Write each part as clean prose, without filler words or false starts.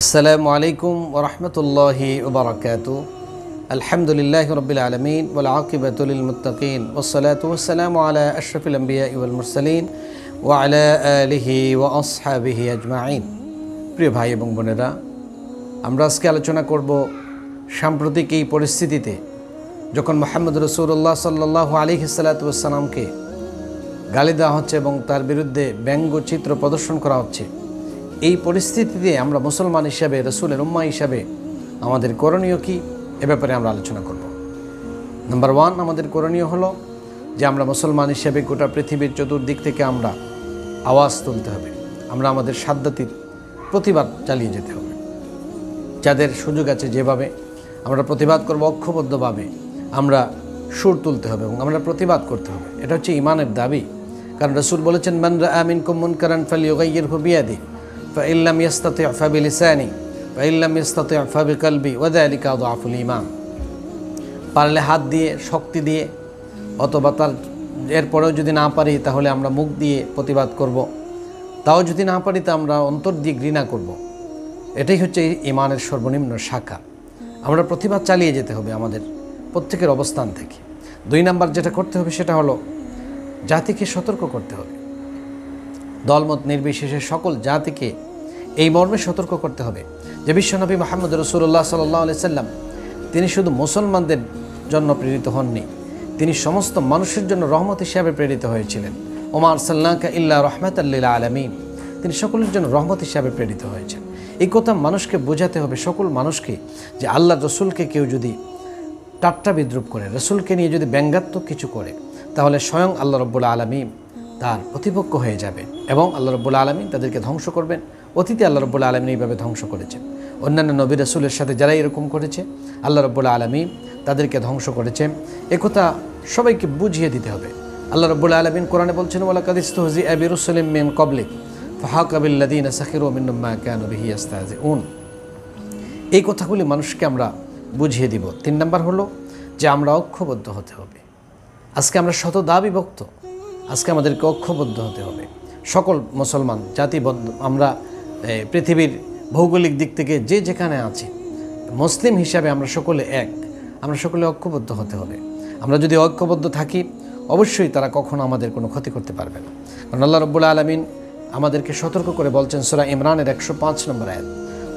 আসসালামু আলাইকুম ওয়া রাহমাতুল্লাহি ওয়া বারাকাতুহু। আলহামদুলিল্লাহি রাব্বিল আলামিন ওয়াল আকিবাতু লিল মুত্তাকিন ওয়াস সালাতু ওয়াস সালামু আলা আশরাফিল আমবিয়াই ওয়াল মুরসালিন ওয়া আলা আলিহি ওয়া আসহাবিহি আজমাইন। প্রিয় ভাই এবং বোনেরা, আমরা আজকে আলোচনা করব সাম্প্রতিক এই পরিস্থিতিতে যখন মুহাম্মদ রাসূলুল্লাহ সাল্লাল্লাহু আলাইহি ওয়াসাল্লাতুস সালামকে গালি দেওয়া হচ্ছে এবং তার বিরুদ্ধে ব্যঙ্গচিত্র প্রদর্শন করা হচ্ছে, এই পরিস্থিতিতে আমরা মুসলমান হিসাবে, রসুলের উম্মাহ হিসাবে আমাদের করণীয় কি, এ ব্যাপারে আমরা আলোচনা করব। নাম্বার 1, আমাদের করণীয় হলো যে আমরা মুসলমান হিসাবে গোটা পৃথিবীর চতুর্দিক থেকে আমরা আওয়াজ তুলতে হবে। আমরা আমাদের সাধ্যাতীত প্রতিবাদ চালিয়ে যেতে হবে। যাদের সুযোগ আছে যেভাবে আমরা প্রতিবাদ করব, ঐক্যবদ্ধভাবে আমরা সুর তুলতে হবে এবং আমরা প্রতিবাদ করতে হবে। এটা হচ্ছে ইমানের দাবি। কারণ রাসূল বলেছেন, মান রাআ মিনকুম মুনকারান ফালইয়ুগাইয়িরহু বিয়াদিহি ফাইন লাম ইস্তাতি' ফাবিলিসানি ফাইন লাম ইস্তাতি' ফাবিকলবি ওয়া যালিকা আযআফুল ঈমান। পারলে হাত দিয়ে, শক্তি দিয়ে, অথবা তার এরপরেও যদি না পারি তাহলে আমরা মুখ দিয়ে প্রতিবাদ করব। তাও যদি না পারি তা আমরা অন্তর দিয়ে ঘৃণা করব। এটাই হচ্ছে ঈমানের সর্বনিম্ন শাখা। আমরা প্রতিবাদ চালিয়ে যেতে হবে আমাদের প্রত্যেকের অবস্থান থেকে। 2 নাম্বার যেটা করতে হবে সেটা হলো জাতিকে সতর্ক করতে হবে। দলমত নির্বিশেষে সকল জাতিকে এই মর্মে সতর্ক করতে হবে যে বিশ্বনবী মুহাম্মদ রাসূলুল্লাহ সাল্লাল্লাহু আলাইহি সাল্লাম তিনি শুধু মুসলমানদের জন্য প্রেরিত হননি, তিনি সমস্ত মানুষের জন্য রহমত হিসাবে প্রেরিত হয়েছিলেন। ওমা আরসালনাকা ইল্লা রাহমাতাল লিল আলামিন, তিনি সকলের জন্য রহমত হিসাবে প্রেরিত হয়েছেন। এই কথা মানুষকে বোঝাতে হবে, সকল মানুষকে, যে আল্লাহর রসুলকে কেউ যদি টাট্টা বিদ্রুপ করে, রসুলকে নিয়ে যদি ব্যঙ্গাত্মক কিছু করে, তাহলে স্বয়ং আল্লাহ রাব্বুল আলামিন তার প্রতিপক্ষ হয়ে যাবে এবং আল্লাহ রাব্বুল আলামিন তাদেরকে ধ্বংস করবেন। অতীতে আল্লাহ রাব্বুল আলামিন এইভাবে ধ্বংস করেছেন। অন্যান্য নবী রাসূলের সাথে যারা এরকম করেছে আল্লাহ রাব্বুল আলামিন তাদেরকে ধ্বংস করেছেন। একথা সবাইকে বুঝিয়ে দিতে হবে। আল্লাহ রাব্বুল আলামিন কোরআনে বলছেন, ওয়ালাকাদ ইসতুহজিআ বিরুসুলিম মিন ক্বাবলিক ফাহাকা বিল্লাযীনা সাখিরু মিনহুম মা কানু বিহি ইস্তাহজিউন। এই কথাগুলি মানুষকে আমরা বুঝিয়ে দিব। 3 নাম্বার হলো যে আমরা ঐক্যবদ্ধ হতে হবে। আজকে আমরা শতদা বিভক্ত, আজকে আমাদেরকে ঐক্যবদ্ধ হতে হবে। সকল মুসলমান জাতিবদ্ধ আমরা পৃথিবীর ভৌগোলিক দিক থেকে যে যেখানে আছি, মুসলিম হিসাবে আমরা সকলে এক, আমরা সকলে ঐক্যবদ্ধ হতে হবে। আমরা যদি ঐক্যবদ্ধ থাকি অবশ্যই তারা কখনো আমাদের কোনো ক্ষতি করতে পারবে না। কারণ আল্লাহ রাব্বুল আলামিন আমাদেরকে সতর্ক করে বলছেন সূরা ইমরানের 105 নম্বর আয়াত,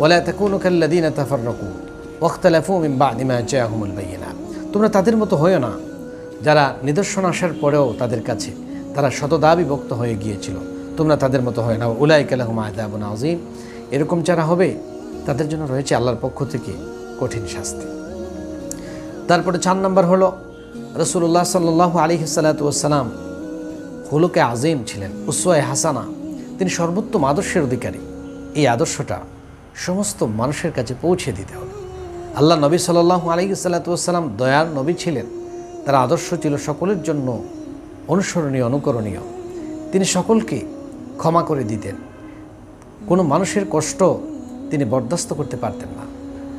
ওয়ালা তাকুনু কাল্লাযীনা তাফাররাকু ওয়াখতালাফু মিন বা'দি মা জাআহুমুল বায়িনাত। তোমরা তাদের মতো হয়ো না যারা নিদর্শন আসার পরেও তাদের কাছে তারা শতদা বিভক্ত হয়ে গিয়েছিল। তোমরা তাদের মতো হয় না। উলাইকা লাহুম আযাবুন আযীম। এরকম যারা হবে তাদের জন্য রয়েছে আল্লাহর পক্ষ থেকে কঠিন শাস্তি। তারপরে 4 নম্বর হলো রাসূলুল্লাহ সাল্লাল্লাহু আলাইহি ওয়াসাল্লাম খুলুকে আযীম ছিলেন, উসওয়ায়ে হাসানা। তিনি সর্বোত্তম আদর্শের অধিকারী। এই আদর্শটা সমস্ত মানুষের কাছে পৌঁছে দিতে হবে। আল্লাহ নবী সাল্লাল্লাহু আলাইহি ওয়াসাল্লাম দয়ার নবী ছিলেন। তার আদর্শ ছিল সকলের জন্য অনুসরণীয়, অনুকরণীয়। তিনি সকলকে ক্ষমা করে দিতেন। কোনো মানুষের কষ্ট তিনি বরদাস্ত করতে পারতেন না।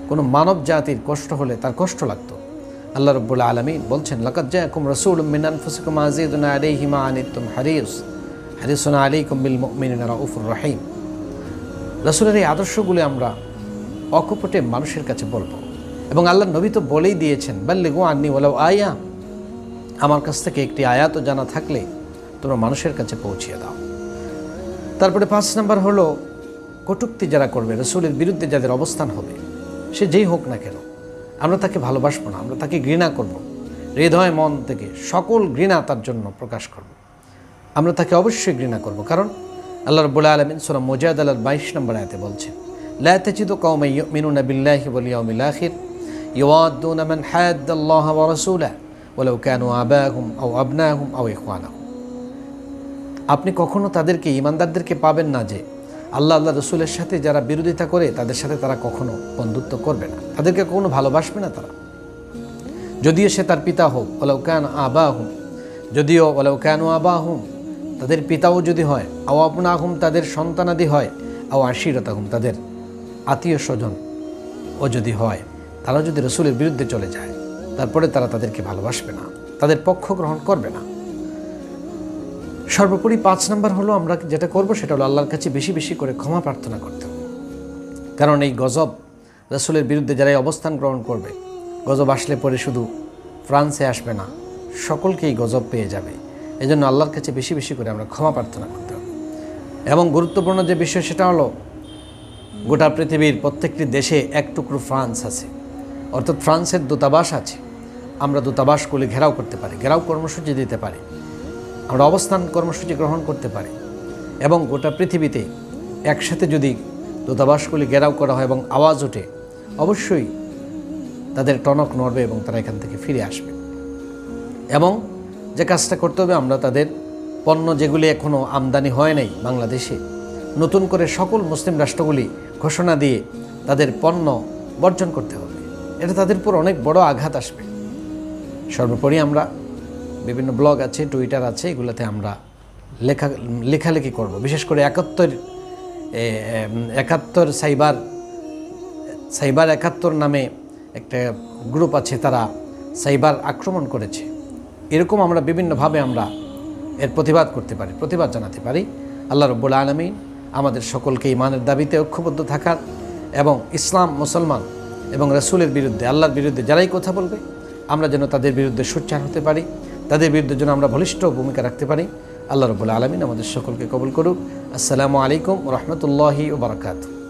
কোনো মানব জাতির কষ্ট হলে তার কষ্ট লাগতো। আল্লাহ রাব্বুল আলামিন বলছেন, লাকাদ জাআকুম রাসূলুম মিন আনফুসিকুম আযীযুন আলাইহি মা আনিতুম হারিসুন আলাইকুম বিল মুমিনিনা রাউফুর রহিম। রাসূলের এই আদর্শগুলো আমরা অকপটে মানুষের কাছে বলবো। এবং আল্লাহর নবী তো বলেই দিয়েছেন, বাল্লিগু আন্নী ওয়ালাউ আয়া, আমার কাছ থেকে একটি আয়াতও জানা থাকলে তোমরা মানুষের কাছে পৌঁছিয়ে দাও। তারপরে 5 নম্বর হলো কটূক্তি যারা করবে, রাসূলের বিরুদ্ধে যাদের অবস্থান হবে, সে যেই হোক না কেন, আমরা তাকে ভালোবাসবো না, আমরা তাকে ঘৃণা করব। হৃদয় মন থেকে সকল ঘৃণা তার জন্য প্রকাশ করব। আমরা তাকে অবশ্যই ঘৃণা করব। কারণ আল্লাহ রাব্বুল আলামিন সূরা মুজাদালার 22 নম্বর আয়াতে বলছেন, লা তাজিদু কওমান ইউমিনুনা বিল্লাহি ওয়াল ইয়াউমিল আখির ইউআদ্দুনা মান হাদ্দাল্লাহা ওয়া রাসূলাহু ওয়ালাউ কানু আবাহুম আও আবনাহুম আও ইখওয়ানাহুম। আপনি কখনো তাদেরকে, ঈমানদারদেরকে পাবেন না যে আল্লাহ রসুলের সাথে যারা বিরোধিতা করে তাদের সাথে তারা কখনো বন্ধুত্ব করবে না, তাদেরকে কখনো ভালোবাসবে না তারা, যদিও সে তার পিতা হোক। ওয়ালাউ কান আবাহুম, যদিও ওয়ালাউ কানু আবাহুম তাদের পিতাও যদি হয়, আও আবনাহুম তাদের সন্তানাদি হয়, আও আশিরাতাহুম তাদের আত্মীয় স্বজন ও যদি হয়, তারা যদি রসুলের বিরুদ্ধে চলে যায় তারপরে তারা তাদেরকে ভালোবাসবে না, তাদের পক্ষ গ্রহণ করবে না। সর্বোপরি 5 নম্বর হলো আমরা যেটা করব সেটা হলো আল্লাহর কাছে বেশি বেশি করে ক্ষমা প্রার্থনা করতে হবে। কারণ এই গজব রাসূলের বিরুদ্ধে যারাই অবস্থান গ্রহণ করবে, গজব আসলে পরে শুধু ফ্রান্সে আসবে না, সকলকেই গজব পেয়ে যাবে। এই জন্য আল্লাহর কাছে বেশি বেশি করে আমরা ক্ষমা প্রার্থনা করতে হবে। এবং গুরুত্বপূর্ণ যে বিষয় সেটা হলো, গোটা পৃথিবীর প্রত্যেকটি দেশে এক টুকরো ফ্রান্স আছে, অর্থাৎ ফ্রান্সের দূতাবাস আছে। আমরা দূতাবাসগুলি ঘেরাও করতে পারি, ঘেরাও কর্মসূচি দিতে পারি, আমরা অবস্থান কর্মসূচি গ্রহণ করতে পারি। এবং গোটা পৃথিবীতে একসাথে যদি দূতাবাসগুলি ঘেরাও করা হয় এবং আওয়াজ ওঠে, অবশ্যই তাদের টনক নড়বে এবং তারা এখান থেকে ফিরে আসবে। এবং যে কাজটা করতে হবে, আমরা তাদের পণ্য যেগুলি এখনও আমদানি হয় নাই বাংলাদেশে, নতুন করে সকল মুসলিম রাষ্ট্রগুলি ঘোষণা দিয়ে তাদের পণ্য বর্জন করতে হবে। এটা তাদের উপর অনেক বড় আঘাত আসবে। সর্বোপরি আমরা বিভিন্ন ব্লগ আছে, টুইটার আছে, এগুলোতে আমরা লেখালেখি করব। বিশেষ করে একাত্তর সাইবার 71 নামে একটা গ্রুপ আছে, তারা সাইবার আক্রমণ করেছে। এরকম আমরা বিভিন্নভাবে আমরা এর প্রতিবাদ করতে পারি, প্রতিবাদ জানাতে পারি। আল্লাহ রাব্বুল আলামিন আমাদের সকলকে ঈমানের দাবিতে ঐক্যবদ্ধ থাকার এবং ইসলাম, মুসলমান এবং রাসূলের বিরুদ্ধে, আল্লাহর বিরুদ্ধে যারাই কথা বলবে, আমরা যেন তাদের বিরুদ্ধে সোচ্চার হতে পারি, তাদের বিরুদ্ধে যেন আমরা বলিষ্ঠ ভূমিকা রাখতে পারি। আল্লাহ রাব্বুল আলামিন আমাদের সকলকে কবুল করুক। আসসালামু আলাইকুম ওয়া রাহমাতুল্লাহি ওয়া বারাকাতুহু।